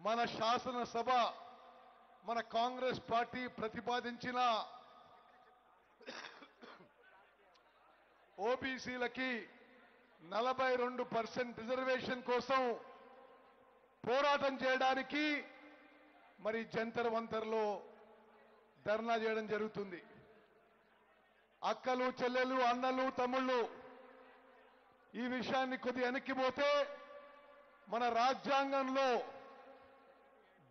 మన శాసనసభ మన కాంగ్రెస్ పార్టీ ప్రతిపాదించిన ఓబీసీలకి 42% రిజర్వేషన్ కోసం పోరాటం చేయడానికి మరి జంతర్ మంతర్లో ధర్నా చేయడం జరుగుతుంది. అక్కలు చెల్లెలు అన్నలు తమ్ముళ్ళు ఈ విషయాన్ని కొద్ది వెనక్కిపోతే మన రాజ్యాంగంలో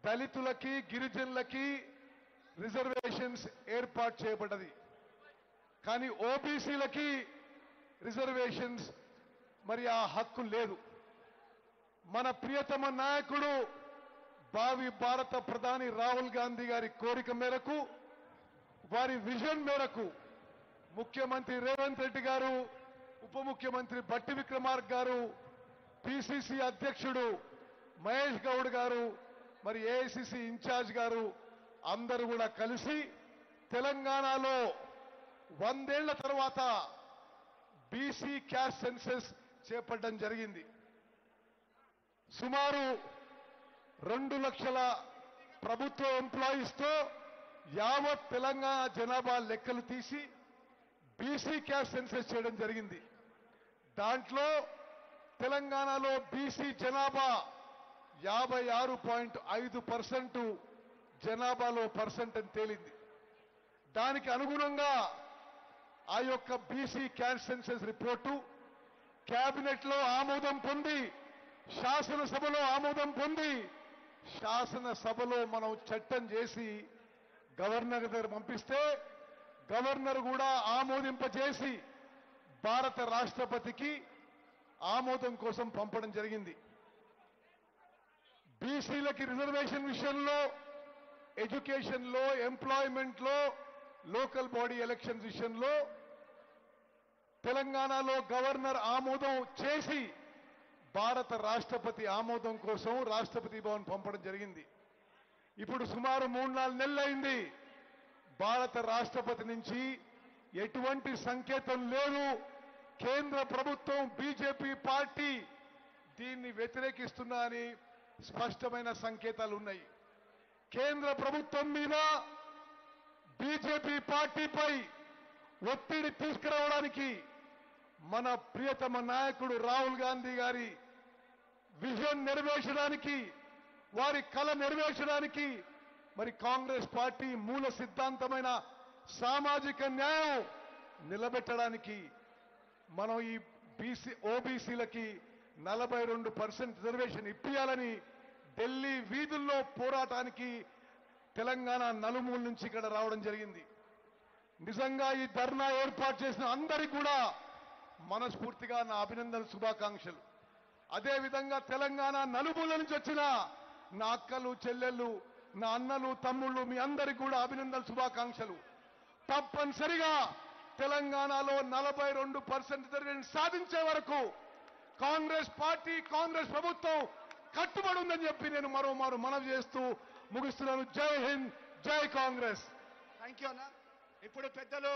దళితులకి గిరిజనులకి రిజర్వేషన్స్ ఏర్పాటు చేయబడ్డది. కానీ ఓబీసీలకి రిజర్వేషన్స్ మరి ఆ హక్కు లేదు. మన ప్రియతమ నాయకుడు భావి భారత ప్రధాని రాహుల్ గాంధీ గారి కోరిక మేరకు వారి విజన్ మేరకు ముఖ్యమంత్రి రేవంత్ రెడ్డి గారు ఉప ముఖ్యమంత్రి బట్టి విక్రమార్క గారు పిసిసి అధ్యక్షుడు మహేష్ గౌడ్ గారు మరి ఏఐసిసి ఇన్ఛార్జ్ గారు అందరూ కూడా కలిసి తెలంగాణలో 100 ఏళ్ల తర్వాత బీసీ క్యాస్ట్ సెన్సస్ చేపట్టడం జరిగింది. సుమారు 2 లక్షల ప్రభుత్వ ఎంప్లాయీస్తో యావత్ తెలంగాణ జనాభా లెక్కలు తీసి బీసీ క్యాస్ట్ సెన్సస్ చేయడం జరిగింది. దాంట్లో తెలంగాణలో బీసీ జనాభా 56.5% జనాభాలో పర్సెంట్ అని తేలింది. దానికి అనుగుణంగా ఆ యొక్క BC caste census report cabinet లో ఆమోదం పొంది శాసనసభలో ఆమోదం పొంది శాసనసభలో మనం చట్టం చేసి గవర్నర్ దగ్గర పంపిస్తే గవర్నర్ కూడా ఆమోదింపజేసి భారత రాష్ట్రపతికి ఆమోదం కోసం పంపడం జరిగింది. బీసీలకి రిజర్వేషన్ విషయంలో ఎడ్యుకేషన్లో ఎంప్లాయ్మెంట్లో లోకల్ బాడీ ఎలక్షన్స్ విషయంలో తెలంగాణలో గవర్నర్ ఆమోదం చేసి భారత రాష్ట్రపతి ఆమోదం కోసం రాష్ట్రపతి భవన్ పంపడం జరిగింది. ఇప్పుడు సుమారు 3-4 నెలలైంది. భారత రాష్ట్రపతి నుంచి ఎటువంటి సంకేతం లేదు. కేంద్ర ప్రభుత్వం బీజేపీ పార్టీ దీన్ని వ్యతిరేకిస్తున్నా అని స్పష్టమైన సంకేతాలు ఉన్నాయి. కేంద్ర ప్రభుత్వం మీద బీజేపీ పార్టీపై ఒత్తిడి తీసుకురావడానికి మన ప్రియతమ నాయకుడు రాహుల్ గాంధీ గారి విజన్ నెరవేర్చడానికి వారి కళ నెరవేర్చడానికి మరి కాంగ్రెస్ పార్టీ మూల సిద్ధాంతమైన సామాజిక న్యాయం నిలబెట్టడానికి మనం ఈ ఓబీసీలకి 42% రిజర్వేషన్ ఇప్పియాలని ఢిల్లీ వీధుల్లో పోరాటానికి తెలంగాణ నలుమూల నుంచి ఇక్కడ రావడం జరిగింది. నిజంగా ఈ ధర్నా ఏర్పాటు చేసిన అందరికీ కూడా మనస్ఫూర్తిగా నా అభినందనలు శుభాకాంక్షలు. అదేవిధంగా తెలంగాణ నలుమూల నుంచి వచ్చిన నా అక్కలు చెల్లెళ్ళు నా అన్నలు తమ్ముళ్ళు మీ అందరికీ కూడా అభినందనలు శుభాకాంక్షలు. తప్పనిసరిగా తెలంగాణలో 42% రిజర్వేషన్ సాధించే వరకు కాంగ్రెస్ పార్టీ కాంగ్రెస్ ప్రభుత్వం కట్టుబడి ఉందని చెప్పి నేను మరోమారు మనవి చేస్తూ ముగిస్తున్నాను. జై హింద్, జై కాంగ్రెస్. థ్యాంక్ యూ అన్న. ఇప్పుడు పెద్దలు